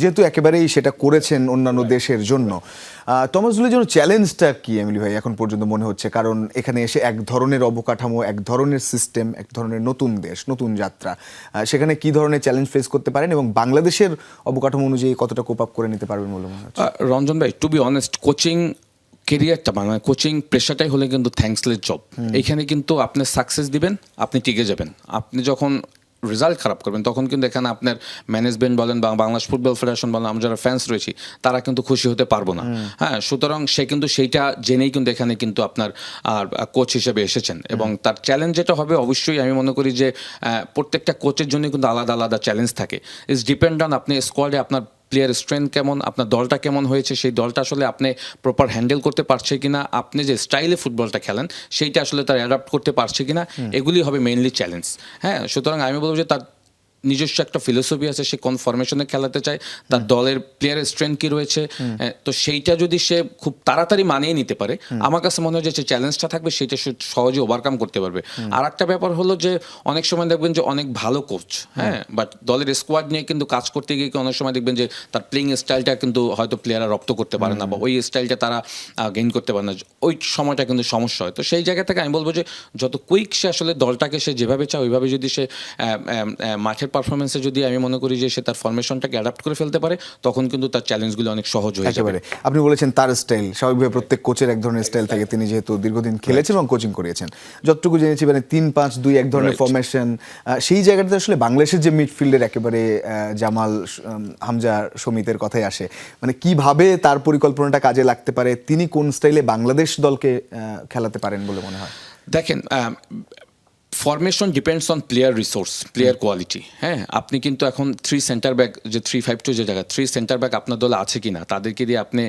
যেহেতু একেবারেই সেটা করেছেন অন্যান্য দেশের জন্য, টমাস ডুলের জন্য চ্যালেঞ্জটা কি এমিলি ভাই এখন পর্যন্ত মনে হচ্ছে? কারণ এখানে এসে এক ধরনের অবকাঠামো, এক ধরনের সিস্টেম, এক ধরনের নতুন দেশ, নতুন যাত্রা, সেখানে কি ধরনের চ্যালেঞ্জ ফেস করতে পারেন এবং বাংলাদেশের অবকাঠামো অনুযায়ী কতটা কোপ আপ করে নিতে পারবেন বলে মনে হচ্ছে? রঞ্জন ভাই, টু বি অনেস্ট, কোচিং কেরিয়ারটা মানে কোচিং পেশাটাই হলে কিন্তু থ্যাঙ্কসলেস জব। এইখানে কিন্তু আপনি সাকসেস দিবেন, আপনি টিকে যাবেন। আপনি যখন রেজাল্ট খারাপ করবেন তখন কিন্তু এখানে আপনার ম্যানেজমেন্ট বলেন বা বাংলাদেশ ফুটবল ফেডারেশন বলেন, আমরা যারা ফ্যান্স রয়েছি তারা কিন্তু খুশি হতে পারবো না। হ্যাঁ, সুতরাং সে কিন্তু সেইটা জেনেই কিন্তু এখানে কিন্তু আপনার কোচ হিসেবে এসেছেন এবং তার চ্যালেঞ্জ যেটা হবে অবশ্যই আমি মনে করি যে প্রত্যেকটা কোচের জন্য কিন্তু আলাদা আলাদা চ্যালেঞ্জ থাকে। ইটস ডিপেন্ড অন আপনি স্কোয়াডে আপনার প্লেয়ার স্ট্রেংথ কেমন, আপনার দলটা কেমন হয়েছে, সেই দলটা আসলে আপনি প্রপার হ্যান্ডেল করতে পারছে কিনা, আপনি যে স্টাইলে ফুটবলটা খেলেন সেইটা আসলে তার অ্যাডাপ্ট করতে পারছে কিনা, এগুলি হবে মেইনলি চ্যালেঞ্জ। হ্যাঁ, সুতরাং আমি বলবো যে তার নিজস্ব একটা ফিলোসফি আছে, সে কোন ফরমেশনে খেলাতে চায়, তার দলের প্লেয়ারের স্ট্রেংথ কি রয়েছে, তো সেইটা যদি সে খুব তাড়াতাড়ি মানিয়ে নিতে পারে, আমার কাছে মনে হয় যে চ্যালেঞ্জটা থাকবে সেইটা সহজে ওভারকাম করতে পারবে। আর একটা ব্যাপার হলো যে অনেক সময় দেখবেন যে অনেক ভালো কোচ, হ্যাঁ, বাট দলের স্কোয়াড নিয়ে কিন্তু কাজ করতে গিয়ে অনেক সময় দেখবেন যে তার প্লেইং স্টাইলটা কিন্তু হয়তো প্লেয়াররা রপ্ত করতে পারে না বা ওই স্টাইলটা তারা গেইন করতে পারে না, ওই সময়টা কিন্তু সমস্যা হয়। তো সেই জায়গা থেকে আমি বলবো যে যত কুইক সে আসলে দলটাকে সে যেভাবে চায় ওইভাবে যদি সে মাঠের পারফরমেন্সে যদি আমি মনে করি যে সে তার ফরমেশনটাকে অ্যাডাপ্ট করে ফেলতে পারে, তখন কিন্তু তার চ্যালেঞ্জগুলো অনেক সহজ হয়ে যাবে। আপনি বলেছেন তার স্টাইল, স্বাভাবিকভাবে প্রত্যেক কোচের এক ধরনের স্টাইল থাকে, তিনি যেহেতু দীর্ঘদিন খেলেছেন এবং কোচিং করিয়েছেন, যতটুকু জেনেছি মানে 3-5-2 এক ধরনের ফরমেশন, সেই জায়গাটাতে আসলে বাংলাদেশের যে মিডফিল্ডের একেবারে জামাল, হামজা, সমিতের কথাই আসে, মানে কিভাবে তার পরিকল্পনাটা কাজে লাগতে পারে, তিনি কোন স্টাইলে বাংলাদেশ দলকে খেলাতে পারেন বলে মনে হয়? দেখেন, formation depends on player resource, player quality. হ্যাঁ, আপনি কিন্তু এখন 3 সেন্টার ব্যাক, যে 3-5-2 যে জায়গা 3 সেন্টার ব্যাক আপনার দলে আছে কিনা, তাদেরকে দিয়ে আপনি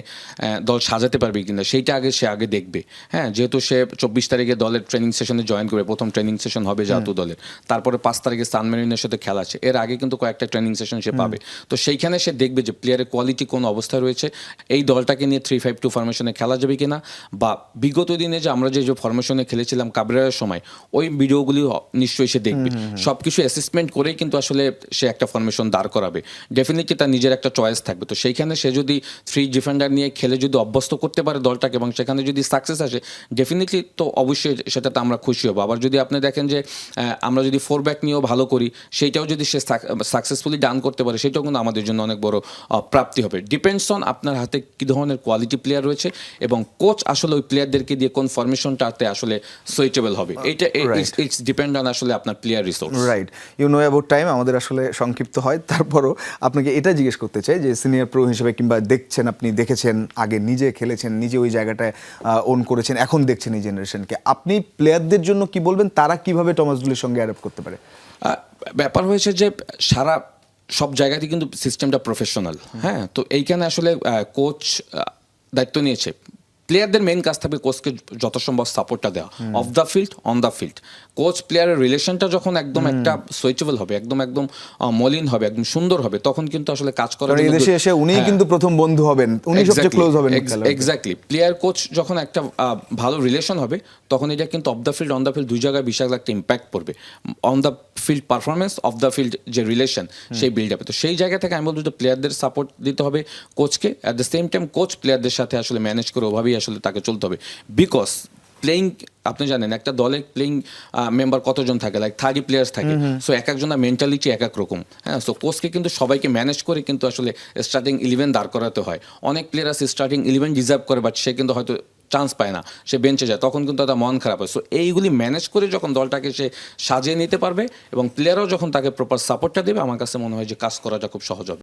দল সাজাতে পারবে কিনা সেইটা সে আগে দেখবে। হ্যাঁ, যেহেতু সে 24 তারিখে দলের ট্রেনিং সেশনে জয়েন করবে, প্রথম ট্রেনিং সেশন হবে জাতীয় দলের, তারপরে 5 তারিখে সান মেরিনের সাথে খেলা আছে, এর আগে কিন্তু কয়েকটা ট্রেনিং সেশন সে পাবে। তো সেইখানে সে দেখবে যে প্লেয়ারের কোয়ালিটি কোন অবস্থায় রয়েছে, এই দলটাকে নিয়ে 3-5-2 ফরমেশনে খেলা যাবে কিনা, বা বিগত দিনে যে আমরা যে ফরমেশনে খেলেছিলাম কাবরেরার সময়, ওই ভিডিওগুলি নিশ্চয়ই সে দেখবে। সবকিছু অ্যাসেসমেন্ট করেই কিন্তু আসলে সে একটা ফরমেশন দাঁড় করাবে। ডেফিনেটলি তার নিজের একটা চয়েস থাকবে। তো সেইখানে সে যদি 3 ডিফেন্ডার নিয়ে খেলে যদি অভ্যস্ত করতে পারে দলটাকে এবং সেখানে যদি সাকসেস আসে, ডেফিনেটলি তো অবশ্যই সেটাতে আমরা খুশি হবো। আবার যদি আপনি দেখেন যে আমরা যদি 4 ব্যাক নিয়েও ভালো করি, সেইটাও যদি সে সাকসেসফুলি ডান করতে পারে, সেটাও কিন্তু আমাদের জন্য অনেক বড় প্রাপ্তি হবে। ডিপেন্ডস অন আপনার হাতে কী ধরনের কোয়ালিটি প্লেয়ার রয়েছে এবং কোচ আসলে ওই প্লেয়ারদেরকে দিয়ে কোন ফরমেশনটাতে আসলে সুইটেবল হবে, এটা ইটস ডিপেন্ড অন আসলে আপনার player resource. Right, you know about time আমাদের আসলে সংক্ষিপ্ত হয়, তারপরও আপনাকে এটা জিজ্ঞেস করতে চাই যে সিনিয়র প্রো হিসেবে, কিংবা দেখছেন, আপনি দেখেছেন আগে, নিজে খেলেছেন, নিজে ওই জায়গাটায় ওন করেছেন, এখন দেখছেন এই জেনারেশনকে, আপনি প্লেয়ারদের জন্য কি বলবেন, তারা কিভাবে টমাস ডুলের সঙ্গে অ্যাডাপ্ট করতে পারে? ব্যাপার হয়েছে যে সব জায়গাতেই কিন্তু সিস্টেমটা প্রফেশনাল। হ্যাঁ, তো এইখানে আসলে কোচ দায়িত্ব নিয়েছে। প্লেয়ারদের মেইন কাজ থাকবে কোচকে যত সম্ভব সাপোর্টটা দেওয়া, of the field, on the field. Coach প্লেয়ারের রিলেশনটা যখন একদম একটা সুইচেবল হবে, একদম মলিন হবে, একদম সুন্দর হবে, তখন কিন্তু আসলে কাজ করার জন্য দেশে এসে উনিই কিন্তু প্রথম বন্ধু হবেন, উনি সবচেয়ে ক্লোজ হবেন। এক্স্যাক্টলি, প্লেয়ার কোচ যখন একটা ভালো রিলেশন হবে, তখন এটা কিন্তু of the field, on the field দুই জায়গায় বিশাল একটা ইম্প্যাক্ট পড়বে। On the field performance, of the field যে রিলেশন, সেই বিল্ড আপে। তো সেই জায়গা থেকে আমি বলবো যে প্লেয়ারদের সাপোর্ট দিতে হবে কোচকে, at the same time coach প্লেয়ারদের সাথে আসলে ম্যানেজ করে ওভাবেই আসলে তাকে চলতে হবে। বিকজ প্লেইং, আপনি জানেন একটা দলে প্লেইং মেম্বার কতজন থাকে, লাইক 30 প্লেয়ার্স থাকে। সো এক একজনের মেন্টালিটি এক এক রকম। হ্যাঁ, সো কোচকে কিন্তু সবাইকে ম্যানেজ করে কিন্তু আসলে স্টার্টিং 11 দাঁড় করাতে হয়। অনেক প্লেয়ার আছে স্টার্টিং 11 ডিজার্ভ করে, বাট সে কিন্তু হয়তো চান্স পায় না, সে বেঞ্চে যায়, তখন কিন্তু তার মন খারাপ হয়। সো এইগুলি ম্যানেজ করে যখন দলটাকে সে সাজিয়ে নিতে পারবে এবং প্লেয়ারও যখন তাকে প্রপার সাপোর্টটা দেবে, আমার কাছে মনে হয় যে কাজ করাটা খুব সহজ হবে।